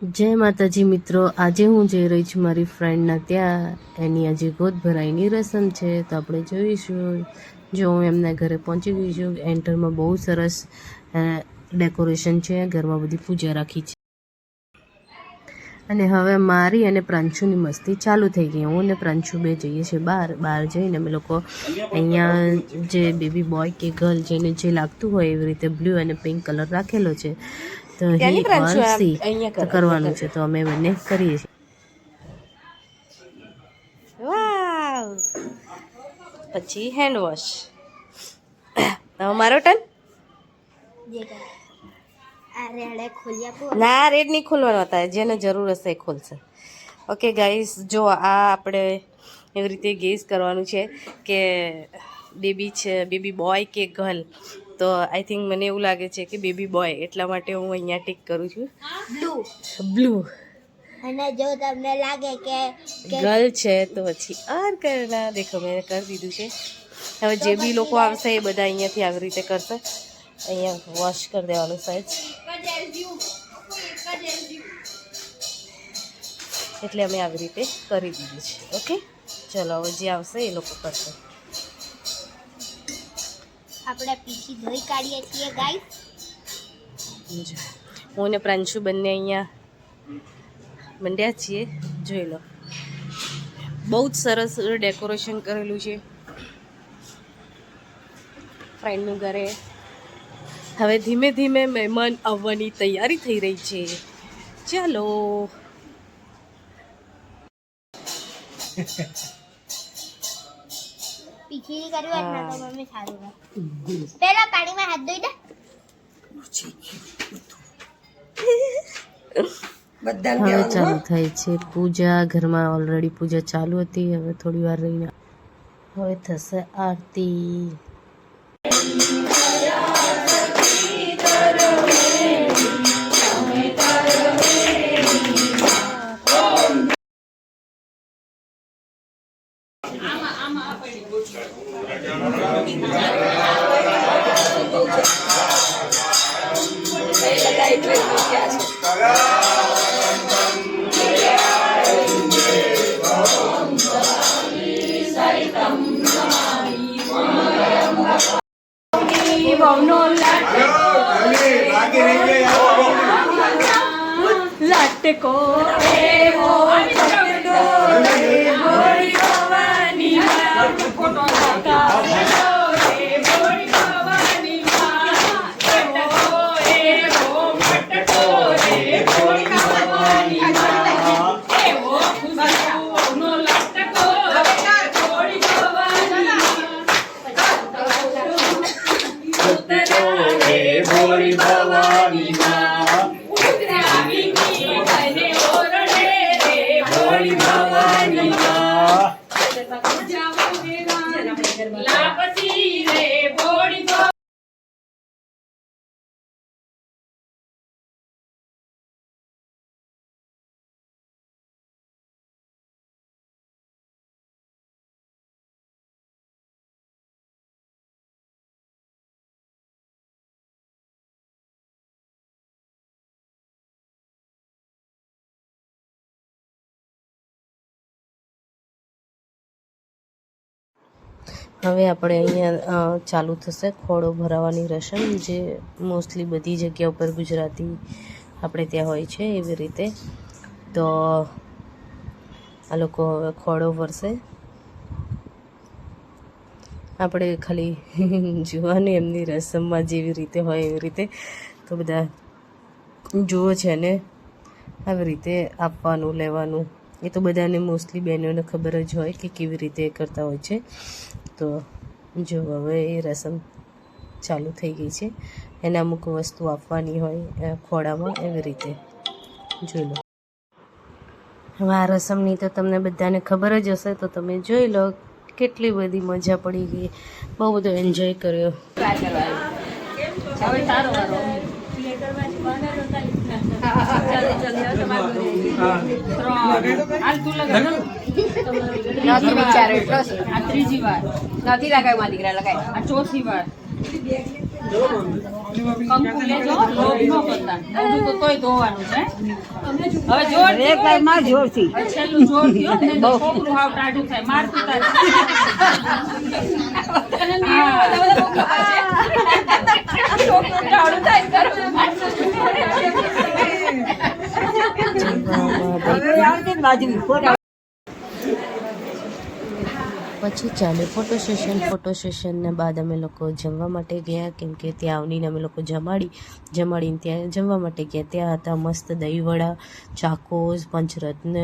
જય માતાજી મિત્રો, આજે હું જઈ રહી છું મારી ફ્રેન્ડના ત્યાં. એની આજે ગોદ ભરાઈની રસમ છે, તો આપણે જોઈશું. જો હું એમના ઘરે પહોંચી ગઈ છું. એન્ટરમાં બહુ સરસ ડેકોરેશન છે, ઘરમાં બધી પૂજા રાખી છે. અને હવે મારી અને પ્રાંશુની મસ્તી ચાલુ થઈ ગઈ. હું અને પ્રાંશુ બે જઈએ છીએ બહાર જઈને અમે લોકો અહીંયા જે બેબી બોય કે ગર્લ જેને જે લાગતું હોય એવી રીતે બ્લુ અને પિંક કલર રાખેલો છે. તો હી ઓર સી તો કરવાનું છે, તો અમે બંને કરીએ છીએ. વાવ! પછી હેન્ડ વોશ. મારો ટર્ન. ના, રેડ નહીં ખોલવાનો હતા, જેને જરૂર હશે એ ખોલશે. ઓકે ગાઈસ, જો આ આપણે એવી રીતે ગેસ કરવાનું છે કે બેબી છે, બેબી બોય કે ગર્લ. તો આઈ થિંક મને એવું લાગે છે કે બેબી બોય, એટલા માટે હું અહીંયા ટિક કરું છું બ્લુ. અને જો તમને લાગે કે ગર્લ છે તો પછી આર કરના. દેખો મેં કરી દીધું છે. હવે જે બી લોકો આવશે એ બધા અહીંયાથી આવી રીતે કરશે. અહીંયા વોશ કરી દેવાનું સાઈડ, એટલે અમે આવી રીતે કરી દીધું છે. ઓકે, ચલો હવે જે આવશે એ લોકો કરશે. આપણે પીછી ધોઈ કાઢીએ છીએ ગાઈસ. હું ને પ્રાંશુ બંને અહીંયા મંડ્યા છીએ. જોઈ લો, બહુ જ સરસ ડેકોરેશન કરેલું છે ફ્રેન્ડનું ઘરે. હવે ધીમે ધીમે મહેમાન આવવાની તૈયારી થઈ રહી છે. ચાલો, પીછી કરી વાત ના તો મમ્મી સારું રહે. પહેલા પાણીમાં હાથ ધોઈ દે. હવે ચાલુ થાય છે પૂજા. ઘરમાં ઓલરેડી પૂજા ચાલુ હતી. હવે થોડી વાર રહીને હવે થશે આરતી. લાટકો એવો હવે આપણે અહીંયા ચાલુ થશે ખોડો ભરાવાની રસમ, જે મોસ્ટલી બધી જગ્યા ઉપર ગુજરાતી આપણે ત્યાં હોય છે એવી રીતે. તો આ લોકો હવે ખોડો ભરશે. આપણે ખાલી જોવાની એમની રસમમાં જેવી રીતે હોય એવી રીતે. તો બધા જુઓ છે ને આવી રીતે આપવાનું લેવાનું, એ તો બધાને મોસ્ટલી બહેનોને ખબર જ હોય કે કેવી રીતે કરતા હોય છે. તો જો હવે એ રસમ ચાલુ થઈ ગઈ છે. એને અમુક વસ્તુ આપવાની હોય ખોડામાં, એવી રીતે જોઈ લો. હવે આ રસમની તો તમને બધાને ખબર જ હશે, તો તમે જોઈ લો કેટલી બધી મજા પડી ગઈ. બહુ બધો એન્જોય કર્યો. નથી વિચાર એટલો આ ત્રીજી વાર નથી લગાવ્યું. મારી દીકરા લગાય આ ચોથી વાર. કંકુ લેજો, લોભ ન કરતા. બધું તો તોય ધોવાનું છે. હવે જોરથી. છેલ્લું જોરથી હો, નહીં તો છોકરું હાવ ટાઢું થાય. મારતું તારે. અને નીણું બધા બહુ ખબર છે. છોકરું ટાઢું થાય, ઘરમાં મારતું પછી ચાલે ફોટો સેશનને બાદ અમે લોકો જમવા માટે ગયા, કેમ કે ત્યાં આવનીને અમે લોકો જમાડીને ત્યાં જમવા માટે ગયા. ત્યાં હતા મસ્ત દહીંવડા, ચાકોસ, પંચરત્ન,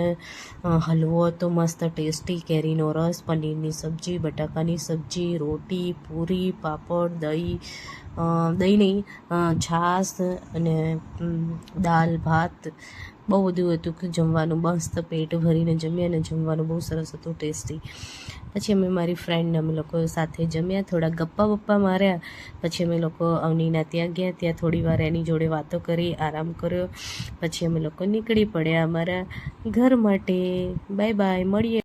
હલવો હતો મસ્ત ટેસ્ટી, કેરીનો રસ, પનીરની સબ્જી, બટાકાની સબ્જી, રોટી, પૂરી, પાપડ, દહીં નહીં, છાશ અને દાલ ભાત, બહુ બધું હતું કે જમવાનું મસ્ત પેટ ભરીને જમ્યા અને જમવાનું બહુ સરસ હતું, ટેસ્ટી. પછી અમે મારી ફ્રેન્ડને અમે લોકો સાથે જમ્યા, થોડા ગપ્પા માર્યા. પછી અમે લોકો અવનીના ત્યાં ગયા, ત્યાં થોડી વાર એની જોડે વાતો કરી, આરામ કર્યો. પછી અમે લોકો નીકળી પડ્યા અમારા ઘર માટે. બાય બાય, મળીએ.